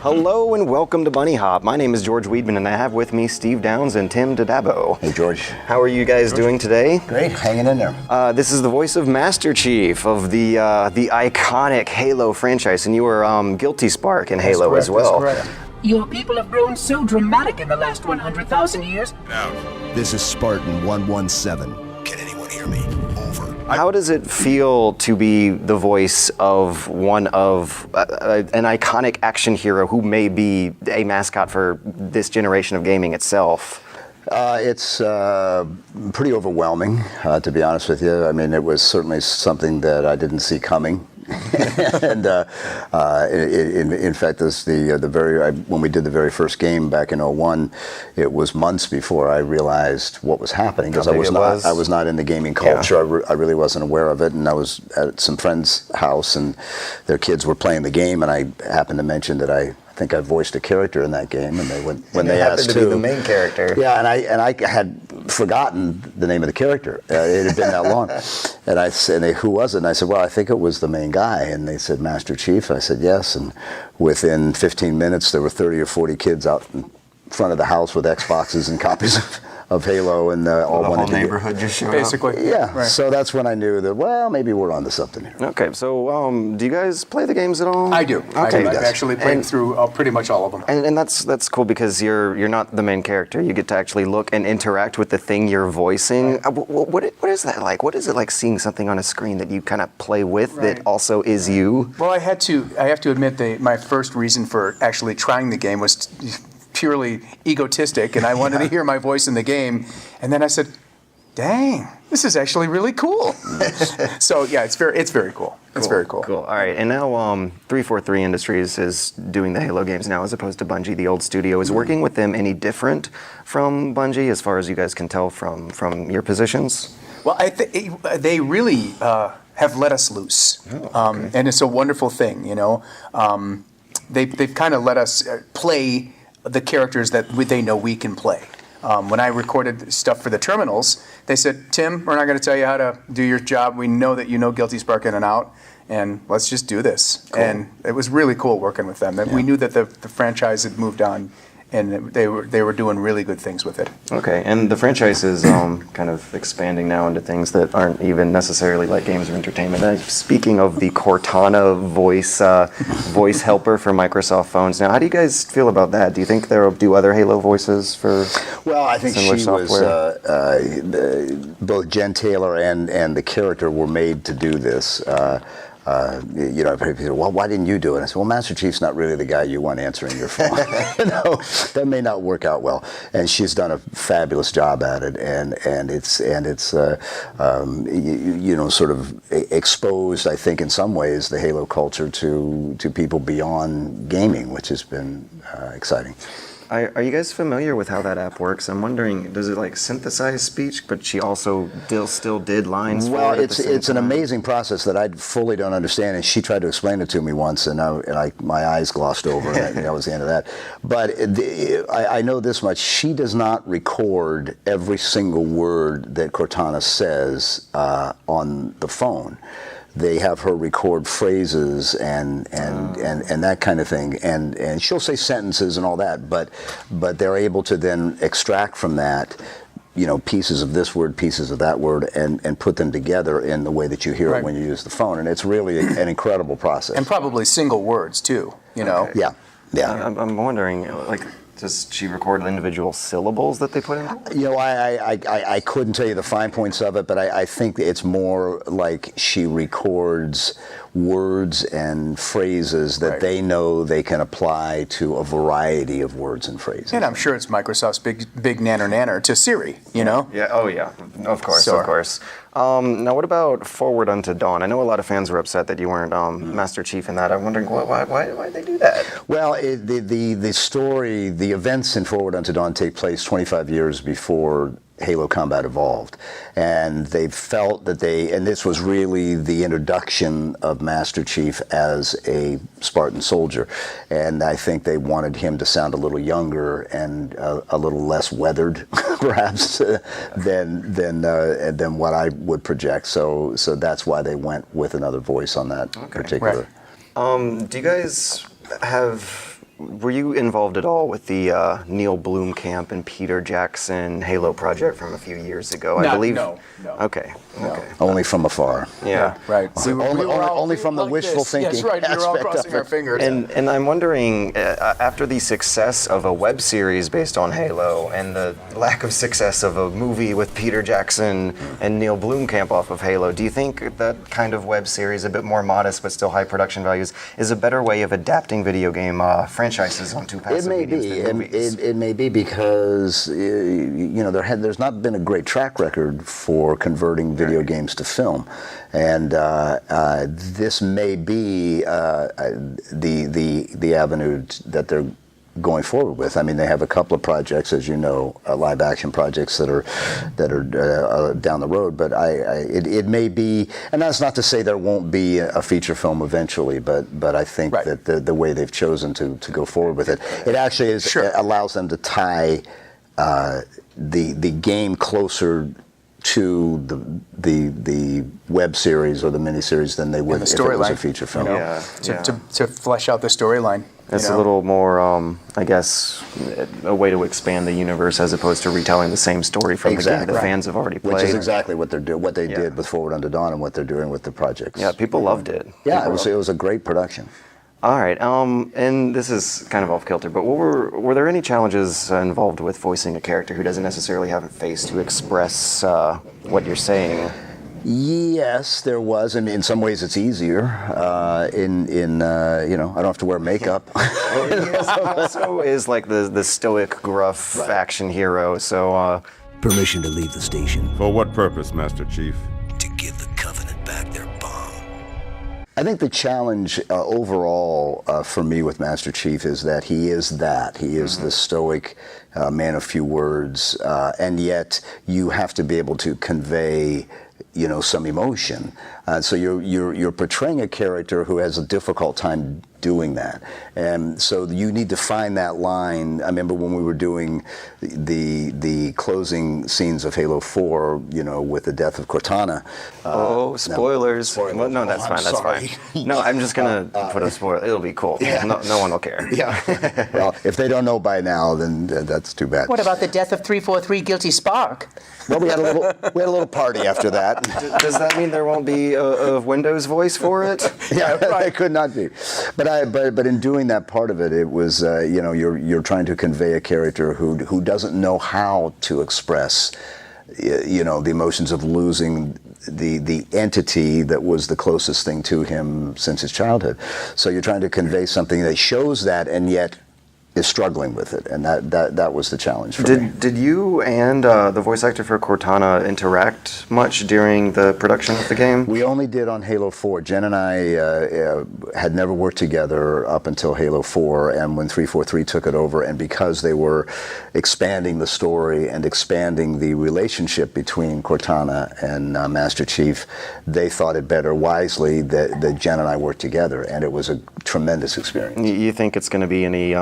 Hello and welcome to Bunny Hop. My name is George Weedman and I have with me Steve Downs and Tim Dadabo. Hey George. How are you guys doing today? Great, hanging in there. This is the voice of Master Chief of the iconic Halo franchise, and you were Guilty Spark in Halo correct, as well. that's correct. Your people have grown so dramatic in the last 100,000 years. This is Spartan 117. Can anyone hear me? Over. How does it feel to be the voice of one of an iconic action hero who may be a mascot for this generation of gaming itself? It's pretty overwhelming, to be honest with you. I mean, it was certainly something that I didn't see coming. And in fact, when we did the very first game back in '01, it was months before I realized what was happening, because I was not in the gaming culture. Yeah. I really wasn't aware of it, and I was at some friend's house, and their kids were playing the game, and I happened to mention that I think I voiced a character in that game, and they asked to be the main character. Yeah, and I had forgotten the name of the character. It had been that long, and who was it? And I said, well, I think it was the main guy. And they said, Master Chief. I said, yes. And within 15 minutes, there were 30 or 40 kids out in front of the house with Xboxes and copies of Halo, and all the wanted whole to neighborhood just showed Basically. up. Yeah, right. So that's when I knew that, well, maybe we're onto something here. Okay, so do you guys play the games at all? I do. Okay, I've actually played through pretty much all of them. And that's cool, because you're not the main character. You get to actually look and interact with the thing you're voicing. What is that like? What is it like seeing something on a screen that you kind of play with that also is you? Well, I have to admit my first reason for actually trying the game was purely egotistic, and I wanted to hear my voice in the game. And then I said, dang, this is actually really cool. So yeah, it's very cool. It's very cool. Cool. All right, and now 343 Industries is doing the Halo games now, as opposed to Bungie, the old studio. Is working with them any different from Bungie, as far as you guys can tell from your positions? Well, they really have let us loose, and it's a wonderful thing. You know, they've kind of let us play the characters that they know we can play. When I recorded stuff for the terminals, they said, Tim, we're not going to tell you how to do your job. We know that you know Guilty Spark in and out, and let's just do this. Cool. And it was really cool working with them. Yeah. We knew that the franchise had moved on, and they were doing really good things with it. Okay, and the franchise is kind of expanding now into things that aren't even necessarily like games or entertainment. Speaking of the Cortana voice helper for Microsoft phones, now how do you guys feel about that? Do you think they'll do other Halo voices for Well, I think she software? Both Jen Taylor and the character were made to do this. You know, people, well, why didn't you do it? I said, well, Master Chief's not really the guy you want answering your phone. You know, that may not work out well. And she's done a fabulous job at it, and it's you know, sort of exposed, I think, in some ways, the Halo culture to people beyond gaming, which has been exciting. Are you guys familiar with how that app works? I'm wondering, does it like synthesize speech, but she also still did lines? Well, for it it's an amazing process that I fully don't understand, and she tried to explain it to me once, and my eyes glossed over, and that was the end of that. But I know this much: she does not record every single word that Cortana says on the phone. They have her record phrases and that kind of thing, and she'll say sentences and all that, but they're able to then extract from that, you know, pieces of this word, pieces of that word, and put them together in the way that you hear it when you use the phone, and it's really an incredible process. And probably single words too, you know. Yeah. I'm wondering, like, does she record individual syllables that they put in? You know, I couldn't tell you the fine points of it, but I think it's more like she records words and phrases that they know they can apply to a variety of words and phrases. And I'm sure it's Microsoft's big nanner to Siri, you know? Yeah, oh yeah, of course, of course. Now what about Forward Unto Dawn? I know a lot of fans were upset that you weren't Master Chief in that. I'm wondering why did they do that? Well, the story, the events in Forward Unto Dawn take place 25 years before Halo Combat Evolved, and they felt that and this was really the introduction of Master Chief as a Spartan soldier, and I think they wanted him to sound a little younger and a little less weathered, perhaps, than what I would project. So that's why they went with another voice on that particular. Right. Do you guys have were you involved at all with the Neil Blomkamp and Peter Jackson Halo project from a few years ago? I believe. No. Okay. Okay. Only from afar. Yeah. Right. Only from the wishful thinking. Yes, right. We were all aspect of crossing it. our fingers. And I'm wondering, after the success of a web series based on Halo and the lack of success of a movie with Peter Jackson and Neil Blomkamp off of Halo, do you think that kind of web series, a bit more modest but still high production values, is a better way of adapting video game franchises onto passive mediums than movies? It may be because there's not been a great track record for converting video games to film, and this may be the avenue that they're going forward with. I mean, they have a couple of projects, as you know, live action projects that are down the road. But it may be, and that's not to say there won't be a feature film eventually. But I think that the way they've chosen to go forward with it, it actually is allows them to tie the game closer to the web series or the miniseries than they would if it was a feature film. To flesh out the storyline. It's a little more, I guess, a way to expand the universe as opposed to retelling the same story from the game the fans have already played. Which is exactly what they're doing, what they did with Forward Unto Dawn and what they're doing with the projects. Yeah, people loved it. Yeah, it was a great production. All right, and this is kind of off kilter, but were there any challenges involved with voicing a character who doesn't necessarily have a face to express what you're saying? Yes, there was, and in some ways it's easier. I don't have to wear makeup. Also is like the stoic, gruff action hero. So Permission to leave the station. For what purpose, Master Chief? To give the Covenant back their bomb. I think the challenge overall for me with Master Chief is that he is the stoic man of few words, and yet you have to be able to convey some emotion. So you're portraying a character who has a difficult time doing that, and so you need to find that line. I remember when we were doing the closing scenes of Halo 4, with the death of Cortana. Spoilers! Well, no, that's fine. That's fine. No, I'm just gonna put a spoiler. It'll be cool. Yeah. No one will care. Yeah. Well, if they don't know by now, then that's too bad. What about the death of 343 Guilty Spark? Well, we had a little party after that. Does that mean there won't be a Windows voice for it? Yeah, it could not be. But in doing that part of it, it was you're trying to convey a character who doesn't know how to express the emotions of losing the entity that was the closest thing to him since his childhood. So you're trying to convey something that shows that, and yet is struggling with it, and that was the challenge for me. Did you and the voice actor for Cortana interact much during the production of the game? We only did on Halo 4. Jen and I had never worked together up until Halo 4, and when 343 took it over, and because they were expanding the story and expanding the relationship between Cortana and Master Chief, they thought it better wisely that Jen and I worked together, and it was a tremendous experience. You think it's going to be any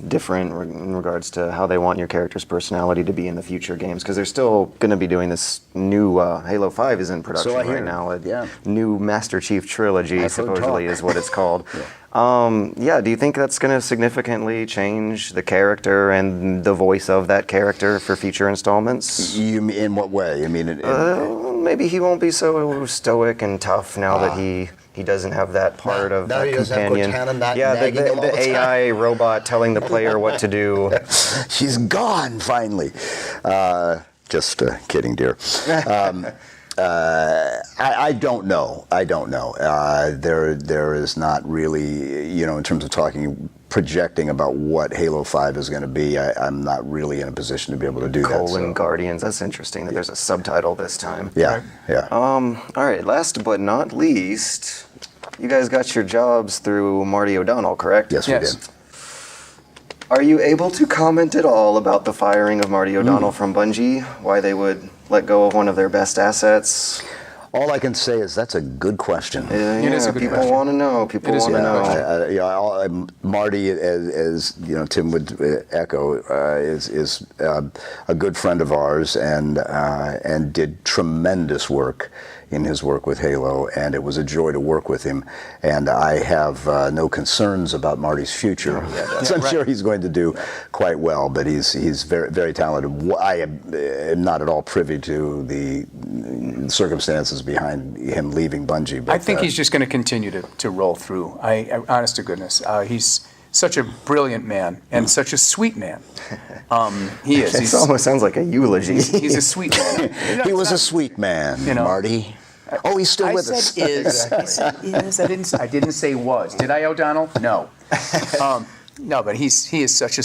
different in regards to how they want your character's personality to be in the future games? Because they're still going to be doing this new Halo 5 is in production right now. A new Master Chief trilogy, supposedly, is what it's called. Do you think that's going to significantly change the character and the voice of that character for future installments? You mean, in what way? I mean, maybe he won't be so stoic and tough now that he doesn't have that part of now that he doesn't companion. Have Cortana not the all the AI robot telling the player what to do. She's gone finally. Just kidding, dear. I don't know. There is not really, in terms of projecting about what Halo 5 is going to be, I'm not really in a position to be able to do that. Guardians, that's interesting that there's a subtitle this time. Yeah. All right, last but not least, you guys got your jobs through Marty O'Donnell, correct? Yes, we did. Are you able to comment at all about the firing of Marty O'Donnell from Bungie? Why they would let go of one of their best assets? All I can say is that's a good question. It is a good question. People want to know. People want to know. Marty, as Tim would echo, is a good friend of ours and did tremendous work in his work with Halo, and it was a joy to work with him. And I have no concerns about Marty's future. I'm sure he's going to do quite well, but he's very, very talented. I am not at all privy to the circumstances behind him leaving Bungie. But, I think he's just going to continue to roll through. Honest to goodness, he's such a brilliant man and such a sweet man. He is. It almost sounds like a eulogy. He's a sweet man. he was a sweet man, Marty. Oh, he's still with us. I said is. I didn't say was. Did I, O'Donnell? No. No, but he is such a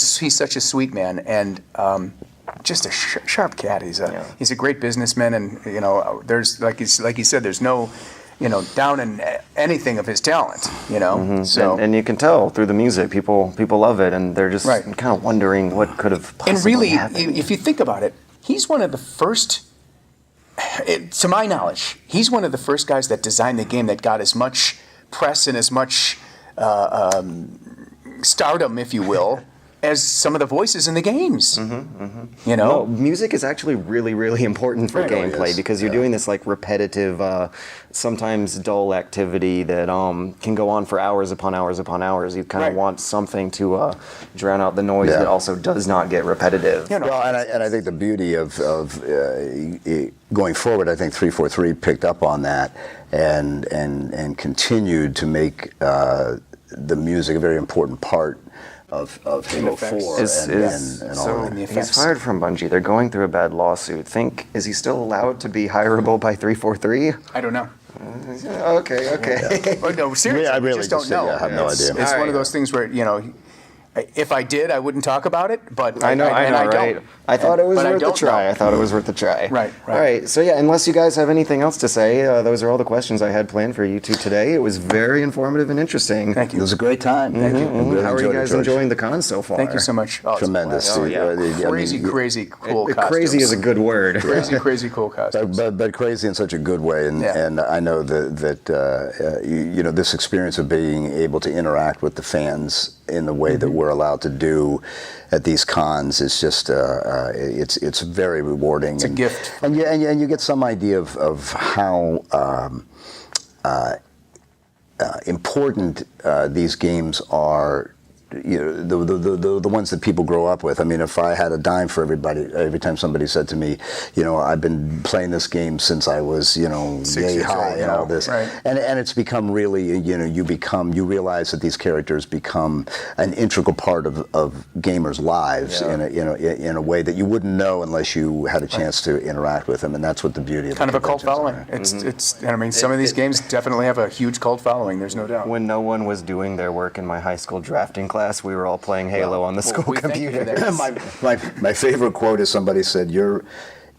sweet man and just a sharp cat. He's a great businessman, and there's like he said, there's no down in anything of his talent, So and you can tell through the music, people love it, and they're just kind of wondering what could have possibly and really, happened. if you think about it, he's one of the first, to my knowledge, he's one of the first guys that designed the game that got as much press and as much stardom, if you will, as some of the voices in the games. No, music is actually really, really important for gameplay yes. because you're doing this like repetitive, sometimes dull activity that can go on for hours upon hours upon hours. You kind of want something to drown out the noise that also does not get repetitive. Well, and I think the beauty of going forward, I think 343 picked up on that and continued to make the music a very important part of Halo 4 and all so that. he's fired from Bungie. They're going through a bad lawsuit. Is he still allowed to be hireable by 343? I don't know. Okay. Oh, no, seriously, I really just don't just know. I have no idea. It's one of those things where if I did, I wouldn't talk about it. But I know, right? don't. I thought it was But I worth a don't try. know. I thought it was worth a try. Right. All right. So yeah, unless you guys have anything else to say, those are all the questions I had planned for you two today. It was very informative and interesting. Thank It you. was a great time. Thank you. Really How are you enjoyed it, guys George. enjoying the con so far? Thank you so much. Oh, it's a Tremendous. blast. Crazy cool costumes. Crazy is a good word. Crazy cool costumes. But crazy in such a good way, and I know that this experience of being able to interact with the fans in the way that we're allowed to do at these cons is just it's very rewarding. It's a gift. And you get some idea of how important these games are. The ones that people grow up with. I mean, if I had a dime for every time somebody said to me, I've been playing this game since I was, yay high and all this, and it's become really, you realize that these characters become an integral part of gamers' lives in a way that you wouldn't know unless you had a chance to interact with them, and that's what the beauty of kind of a cult conventions following. are. It's. I mean, some of these games definitely have a huge cult following. There's no doubt. When no one was doing their work in my high school drafting class, we were all playing Halo on the school we thank you for computer. that. My favorite quote is somebody said, "You're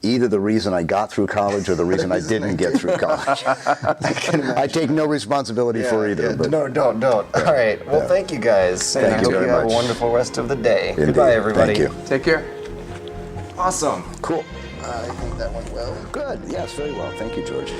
either the reason I got through college or the reason I didn't get through college." I take no responsibility for either. But No, don't. All right. Well, thank you guys. And I Thank you hope very you have a much. wonderful rest of the day. Indeed. Goodbye, everybody. Thank you. Take care. Awesome. Cool. I think that went well. Good. Yes, very well. Thank you, George.